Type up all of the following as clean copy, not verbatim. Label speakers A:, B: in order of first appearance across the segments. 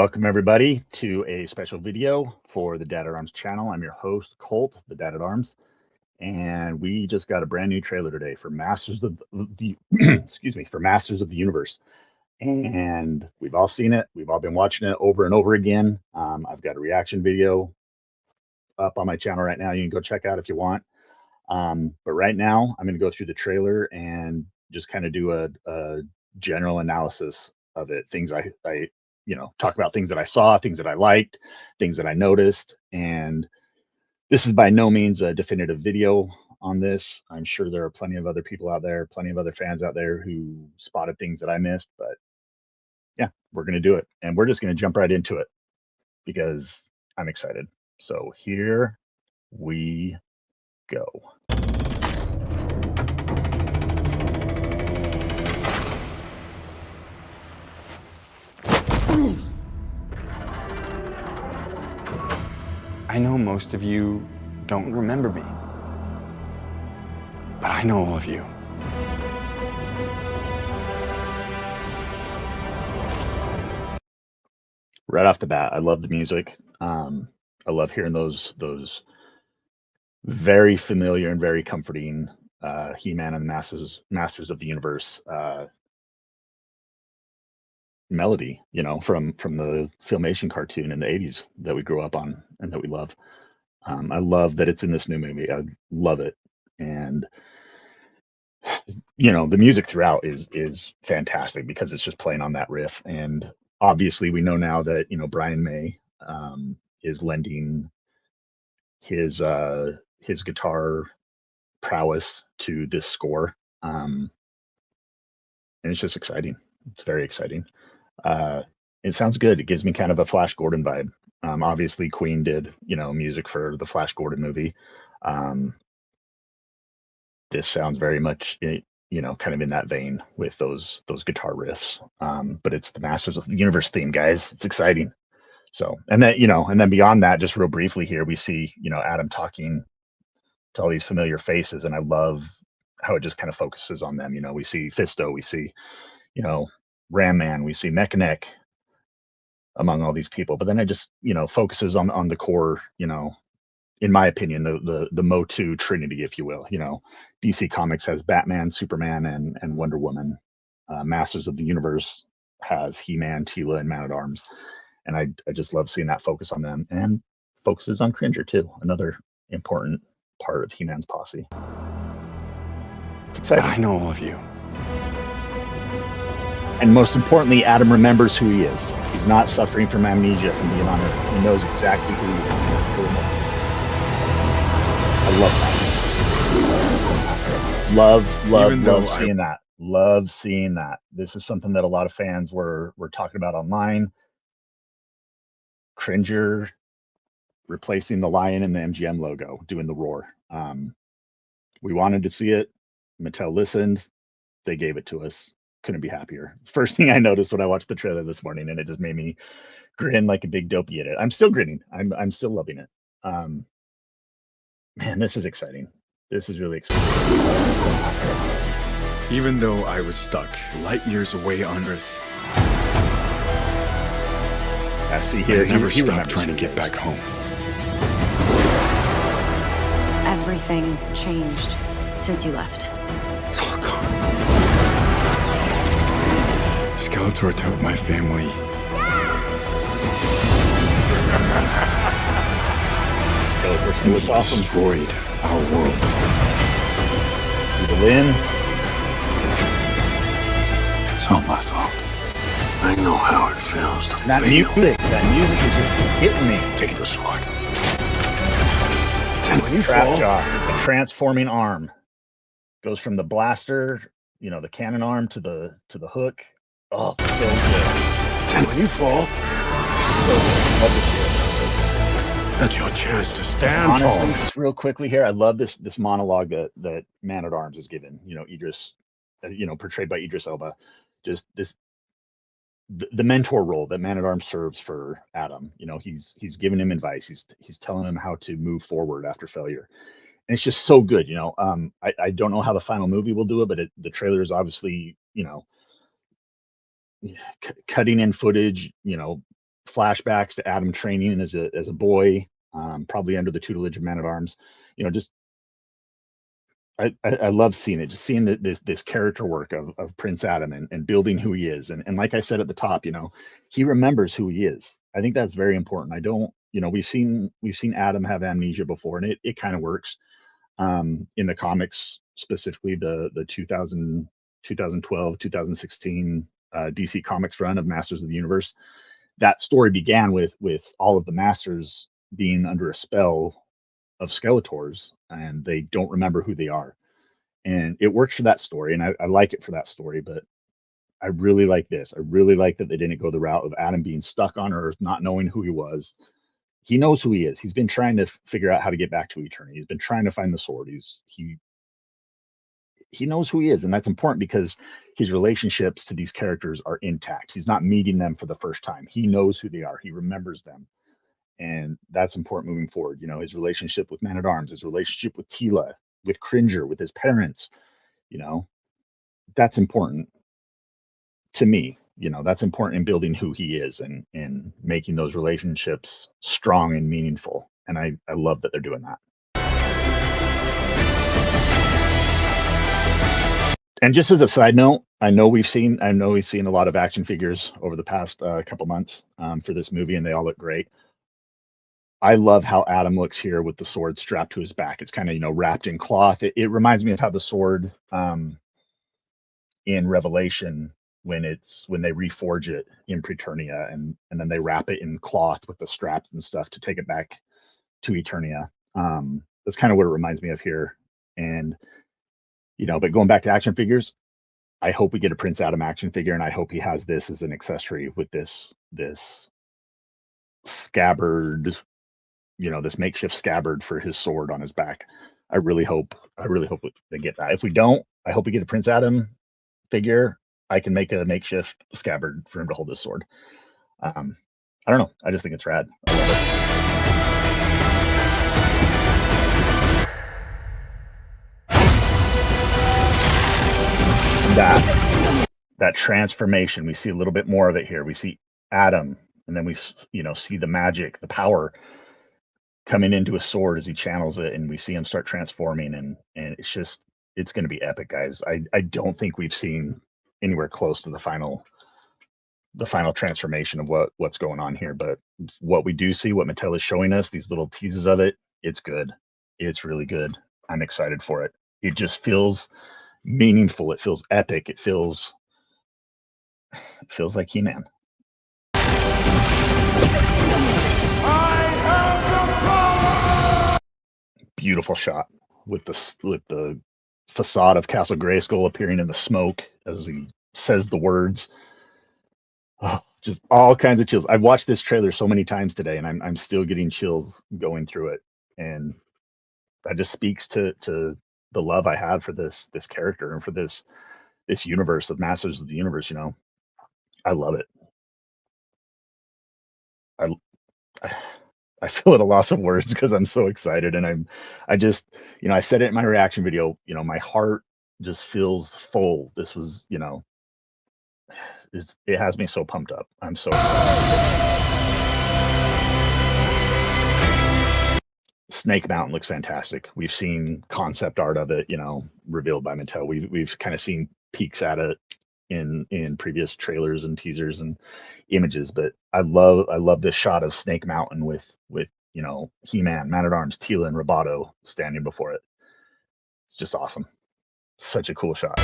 A: Welcome everybody to a special video for the Dad at Arms channel. I'm your host, Colt, the Dad at Arms, and we just got a brand new trailer today for Masters of the excuse me, for Masters of the Universe. And we've all seen it. We've all been watching it over and over again. I've got a reaction video up on my channel right now. You can go check out if you want. But right now, I'm going to go through the trailer and just kind of do a general analysis of it. Things I talk about things that I saw, things that I liked, things that I noticed. And this is by no means a definitive video on this. I'm sure there are plenty of other people out there, plenty of other fans out there who spotted things that I missed. But yeah, we're going to do it. And we're just going to jump right into it because I'm excited. So here we go.
B: I know most of you don't remember me, but I know all of you.
A: Right off the bat, I love the music. I love hearing those very familiar and very comforting He-Man and the Masters of the Universe melody, from the Filmation cartoon in the 80s that we grew up on and that we love. I love that it's in this new movie. I love it. And the music throughout is fantastic because it's just playing on that riff. And obviously we know now that Brian May is lending his guitar prowess to this score, and it's just exciting. It's very exciting. It sounds good. It gives me kind of a Flash Gordon vibe. Obviously Queen did music for the Flash Gordon movie. This sounds very much kind of in that vein with those guitar riffs. But it's the Masters of the Universe theme, guys. It's exciting. So, and then beyond that, just real briefly here, we see Adam talking to all these familiar faces, and I love how it just kind of focuses on them. We see Fisto, we see Ram Man, we see Mechanic, among all these people, but then it just focuses on the core, in my opinion, the Motu Trinity, if you will. DC Comics has Batman, Superman, and Wonder Woman. Masters of the Universe has He-Man, Teela, and Man-at-Arms. And I just love seeing that focus on them, and focuses on Cringer too, another important part of He-Man's posse. It's exciting.
B: But I know all of you.
A: And most importantly, Adam remembers who he is. He's not suffering from amnesia from being on Earth. He knows exactly who he is. I love that. Love seeing that. Love seeing that. This is something that a lot of fans were talking about online. Cringer replacing the lion in the MGM logo, doing the roar. We wanted to see it. Mattel listened. They gave it to us. Couldn't be happier. First thing I noticed when I watched the trailer this morning, and it just made me grin like a big dopey at it. I'm still grinning. I'm still loving it. Man, this is exciting. This is really exciting.
B: Even though I was stuck light years away on Earth,
A: I see here.
B: I never stopped trying to get back home.
C: Everything changed since you left.
B: It's all gone. Skeletor took my family.
A: Skeletor was awesome.
B: Destroyed our world.
A: The win.
D: It's all my fault. I know how it feels to
A: That
D: fail.
A: That music is just hitting me.
D: Take the sword. And when you
A: Trap
D: fall,
A: jaw, the transforming arm goes from the blaster, the cannon arm to the hook. Oh, so good.
D: and when you fall,
A: So good. Love to see it.
D: that's your chance to stand
A: Honestly,
D: tall.
A: just real quickly here, I love this monologue that Man-at-Arms is given. Idris, portrayed by Idris Elba. Just the mentor role that Man-at-Arms serves for Adam. He's giving him advice. He's telling him how to move forward after failure. And it's just so good. I don't know how the final movie will do it, but the trailer is obviously, cutting in footage, flashbacks to Adam training as a boy, probably under the tutelage of Man-at-Arms. Just I love seeing it, just seeing this character work of Prince Adam and building who he is. And like I said at the top, he remembers who he is. I think that's very important. I don't, we've seen Adam have amnesia before, and it kind of works. In the comics, specifically the 2012, 2016 DC Comics run of Masters of the Universe. That story began with all of the Masters being under a spell of Skeletors, and they don't remember who they are. And it works for that story, and I like it for that story. But I really like this. I really like that they didn't go the route of Adam being stuck on Earth, not knowing who he was. He knows who he is. He's been trying to figure out how to get back to eternity. He's been trying to find the sword. He knows who he is, and that's important because his relationships to these characters are intact. He's not meeting them for the first time. He knows who they are. He remembers them. And that's important moving forward. His relationship with Man-at-Arms, his relationship with Tila, with Cringer, with his parents, that's important to me. That's important in building who he is and making those relationships strong and meaningful. And I love that they're doing that. And just as a side note, I know we've seen a lot of action figures over the past couple months for this movie, and they all look great. I love how Adam looks here with the sword strapped to his back. It's kind of, wrapped in cloth. It reminds me of how the sword in Revelation, when they reforge it in Preternia, and then they wrap it in cloth with the straps and stuff to take it back to Eternia. That's kind of what it reminds me of here. And, but going back to action figures, I hope we get a Prince Adam action figure, and I hope he has this as an accessory with this scabbard, this makeshift scabbard for his sword on his back. I really hope they get that. If we don't, I hope we get a Prince Adam figure. I can make a makeshift scabbard for him to hold his sword. I don't know. I just think it's rad. I love it. That transformation, we see a little bit more of it here. We see Adam, and then we see the magic, the power coming into his sword as he channels it, and we see him start transforming, and it's going to be epic, guys. I don't think we've seen anywhere close to the final transformation of what's going on here, but what we do see, what Mattel is showing us, these little teases of it, it's good. It's really good. I'm excited for it. It just feels meaningful. It feels epic. It feels like He-Man. Beautiful shot with the facade of Castle Grayskull appearing in the smoke as he says the words. Oh, just all kinds of chills. I've watched this trailer so many times today, and I'm still getting chills going through it. And that just speaks to the love I have for this character and for this universe of Masters of the Universe. I love it. I feel at a loss of words because I'm so excited, and I just, I said it in my reaction video, my heart just feels full. This was, it has me so pumped up. I'm so excited. Snake Mountain looks fantastic. We've seen concept art of it, revealed by Mattel. We've kind of seen peeks at it in previous trailers and teasers and images, but I love this shot of Snake Mountain with He-Man, Man-at-Arms, Tila, and Roboto standing before it. It's just awesome. Such a cool shot.
D: The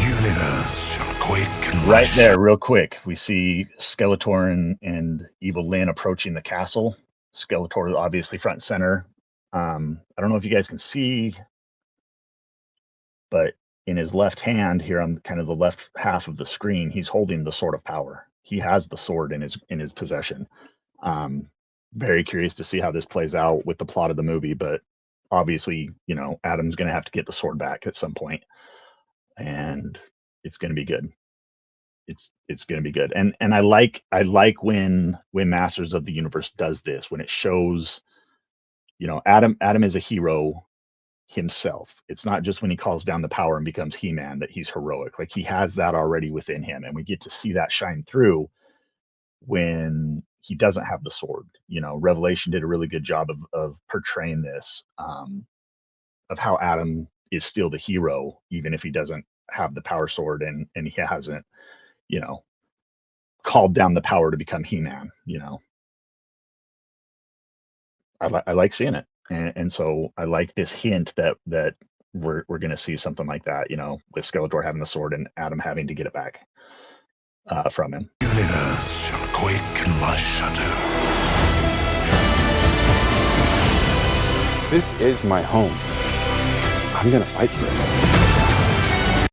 D: universe shall quake and
A: right there, real quick, we see Skeletor and Evil Lyn approaching the castle. Skeletor obviously front and center. I don't know if you guys can see, but in his left hand here on kind of the left half of the screen, he's holding the Sword of Power. He has the sword in his possession. Very curious to see how this plays out with the plot of the movie, but obviously, Adam's going to have to get the sword back at some point, and it's going to be good. It's going to be good. And I like when Masters of the Universe does this, when it shows, Adam is a hero. himself. It's not just when he calls down the power and becomes He-Man that he's heroic. Like, he has that already within him, and we get to see that shine through when he doesn't have the sword. You know, Revelation did a really good job of portraying this, of how Adam is still the hero, even if he doesn't have the power sword, and he hasn't, you know, called down the power to become He-Man. You know, I like seeing it, and so I like this hint that we're going to see something like that. You know, with Skeletor having the sword and Adam having to get it back from him.
D: The universe shall quake in my shadow.
B: This is my home. I'm gonna fight for it.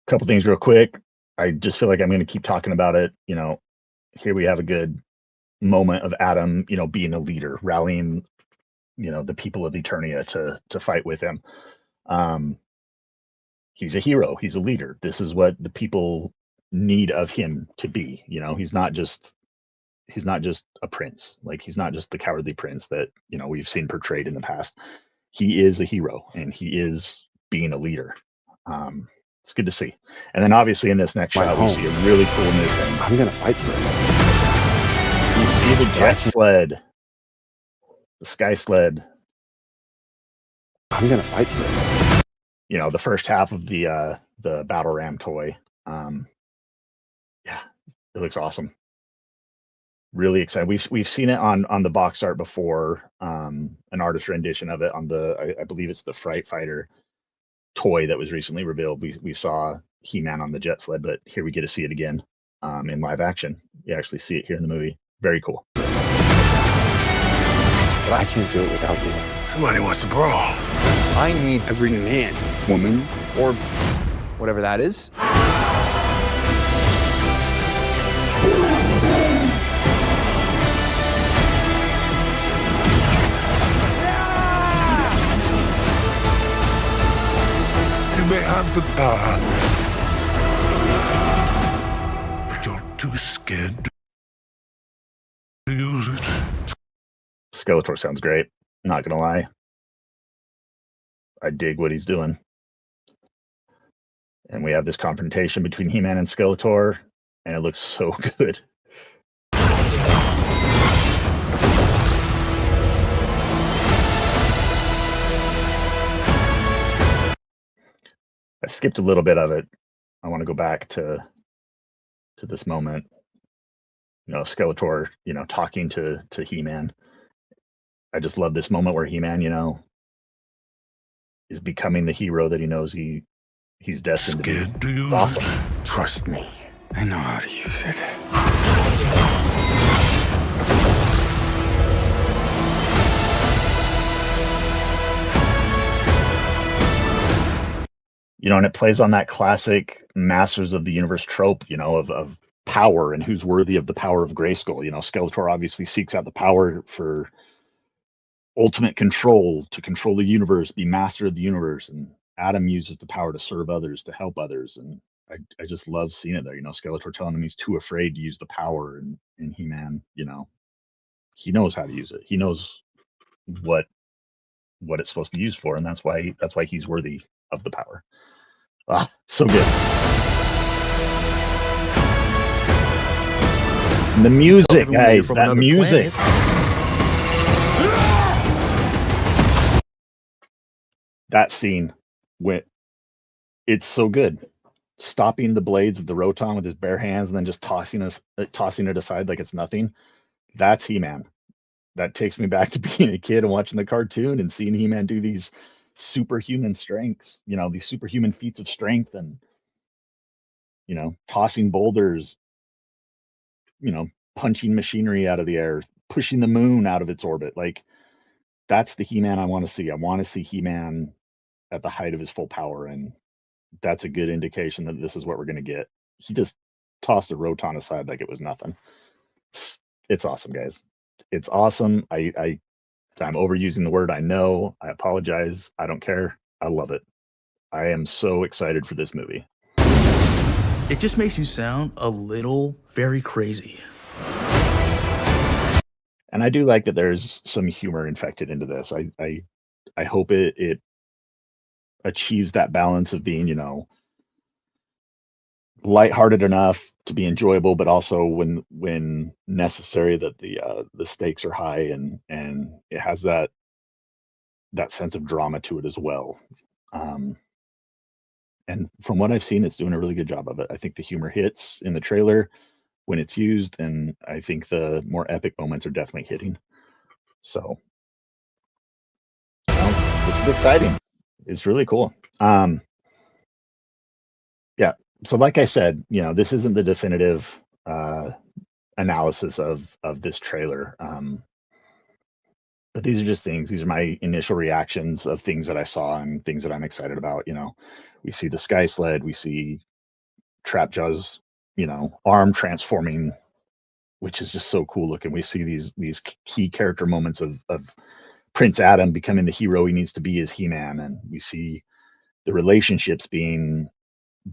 A: Couple things real quick. I just feel like I'm going to keep talking about it. You know, here we have a good moment of Adam, you know, being a leader, rallying, you know, the people of Eternia to fight with him. He's a hero. He's a leader. This is what the people need of him to be. You know, he's not just a prince. Like, he's not just the cowardly prince that, you know, we've seen portrayed in the past. He is a hero, and he is being a leader. It's good to see. And then obviously in this next shot, we see a really cool new thing.
B: I'm gonna fight for it.
A: You see the jet sled, the sky sled.
B: I'm gonna fight for it.
A: You know, the first half of the battle ram toy. Yeah, it looks awesome. Really excited. We've seen it on the box art before, an artist rendition of it on the I believe it's the Fright Fighter toy that was recently revealed. We saw He-Man on the jet sled, but here we get to see it again in live action. You actually see it here in the movie. Very cool.
B: But I can't do it without you.
D: Somebody wants to brawl.
E: I need every man, woman, or whatever that is.
D: You may have the power, but you're too scared to use it.
A: Skeletor sounds great. Not gonna lie. I dig what he's doing. And we have this confrontation between He-Man and Skeletor, and it looks so good. I skipped a little bit of it. I want to go back to this moment. You know, Skeletor, you know, talking to He-Man. I just love this moment where He-Man, you know, is becoming the hero that he knows he's destined to be.
D: Scared to use
A: It's awesome.
D: it.
B: Trust me, I know how to use it.
A: You know, and it plays on that classic Masters of the Universe trope, you know, of power and who's worthy of the power of Grayskull. You know, Skeletor obviously seeks out the power for ultimate control, to control the universe, be master of the universe, and Adam uses the power to serve others, to help others. And I just love seeing it there. You know, Skeletor telling him he's too afraid to use the power, and He-Man, you know, he knows how to use it. He knows what it's supposed to be used for, and that's why he's worthy of the power. Ah, so good. And the music, guys, that music. That scene, it's so good. Stopping the blades of the Roton with his bare hands and then just tossing it aside like it's nothing. That's He-Man. That takes me back to being a kid and watching the cartoon and seeing He-Man do these superhuman strengths, you know, these superhuman feats of strength, and, you know, tossing boulders, you know, punching machinery out of the air, pushing the moon out of its orbit. Like, that's the He-Man I want to see. I want to see He-Man at the height of his full power, and that's a good indication that this is what we're going to get. He just tossed a Roton aside like it was nothing. It's awesome, guys. It's awesome. I'm overusing the word. I know. I apologize. I don't care. I love it. I am so excited for this movie.
F: It just makes you sound a little very crazy.
A: And I do like that there's some humor infected into this. I I hope it achieves that balance of being, lighthearted enough to be enjoyable, but also when necessary that the stakes are high, and it has that sense of drama to it as well. Um, and from what I've seen, it's doing a really good job of it. I think the humor hits in the trailer when it's used, and I think the more epic moments are definitely hitting. So, this is exciting. It's really cool. Yeah. So, like I said, this isn't the definitive uh, analysis of this trailer. But these are just things. These are my initial reactions of things that I saw and things that I'm excited about. We see the sky sled, we see Trapjaw's, arm transforming, which is just so cool looking. We see these key character moments of Prince Adam becoming the hero he needs to be as He-Man, and we see the relationships being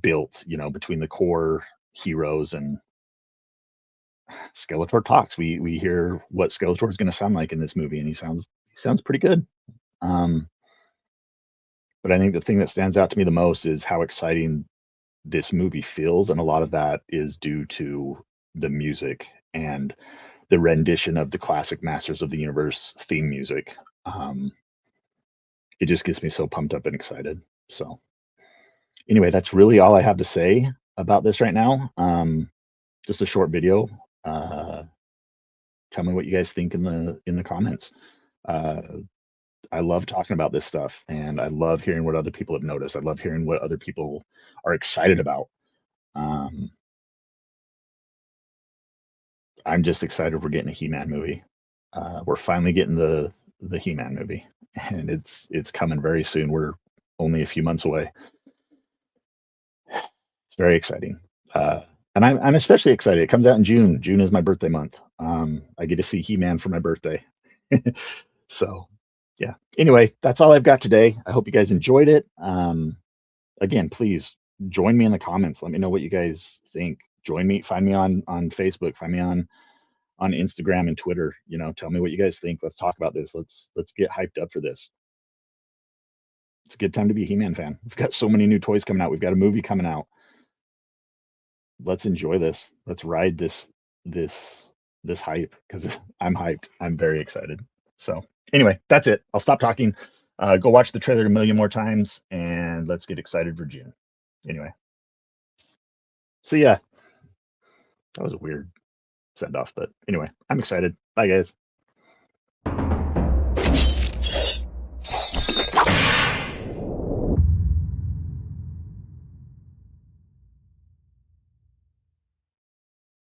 A: built, between the core heroes, and Skeletor talks. We hear what Skeletor is going to sound like in this movie, and he sounds pretty good. Um, but I think the thing that stands out to me the most is how exciting this movie feels, and a lot of that is due to the music and the rendition of the classic Masters of the Universe theme music. Um, it just gets me so pumped up and excited. So anyway, that's really all I have to say about this right now. Just a short video. Uh, Tell me what you guys think in the comments. Uh, I love talking about this stuff, and I love hearing what other people have noticed. I love hearing what other people are excited about. Um, I'm just excited we're getting a He-Man movie. We're finally getting the He-Man movie, and it's coming very soon. We're only a few months away. It's very exciting. And I'm especially excited. It comes out in June. June is my birthday month. I get to see He-Man for my birthday. So, yeah. Anyway, that's all I've got today. I hope you guys enjoyed it. Again, please join me in the comments. Let me know what you guys think. Join me. Find me on Facebook. Find me on Instagram and Twitter. Tell me what you guys think. Let's talk about this. Let's get hyped up for this. It's a good time to be a He-Man fan. We've got so many new toys coming out. We've got a movie coming out. Let's enjoy this. Let's ride this hype, because I'm hyped. I'm very excited. So anyway, that's it. I'll stop talking. Go watch the trailer a million more times, and let's get excited for June. Anyway, see ya. That was a weird send off, but anyway, I'm excited. Bye, guys.